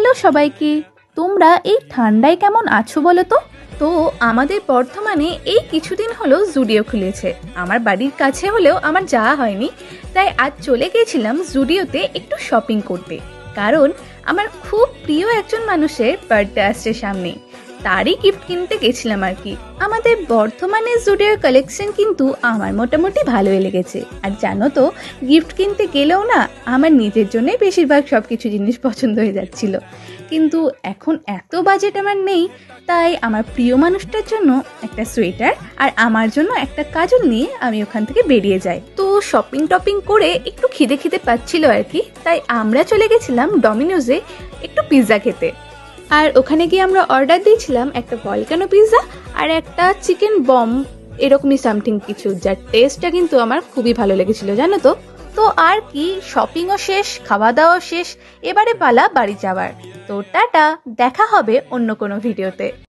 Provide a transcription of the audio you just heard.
Hello সবাইকে, তোমরা এই ঠান্ডায় কেমন আছো বলো তো? তো আমাদের বর্ধমানে এই কিছুদিন হলো জুডিও খুলেছে। আমার বাড়ির কাছে হলেও আমার যাওয়া হয়নি, তাই আজ চলে গিয়েছিলাম জুডিওতে একটু শপিং করতে। কারণ আমার খুব প্রিয় একজন মানুষের বার্থডে আসছে সামনে, তারই গিফট কিনতে গেছিলাম আর কি। আমাদের বর্ধমানে জুডিওর কালেকশন কিন্তু আমার মোটামুটি ভালোই লেগেছে। আর জানো তো, গিফট কিনতে গেলেও না আমার নিজের জন্যই বেশিরভাগ সব কিছু জিনিস পছন্দ হয়ে যাচ্ছিল। কিন্তু এখন এত বাজেট আমার নেই, তাই আমার প্রিয় মানুষটার জন্য একটা সোয়েটার আর আমার জন্য একটা কাজল নিয়ে আমি ওখান থেকে বেরিয়ে যাই। তো শপিং টপিং করে একটু খিদে খিদে পাচ্ছিল আর কি, তাই আমরা চলে গেছিলাম ডমিনোজে একটু পিৎজা খেতে। আর ওখানে গিয়ে আমরা অর্ডার দিয়েছিলাম একটা ভলকানো পিৎজা আর একটা চিকেন বম, এরকমই সামথিং কিছু, যার টেস্টটা কিন্তু আমার খুবই ভালো লেগেছিল জানো তো। তো আর কি, শপিংও শেষ, খাওয়া দাওয়া শেষ, এবারে পালা বাড়ি যাওয়ার। তো টাটা, দেখা হবে অন্য কোনো ভিডিওতে।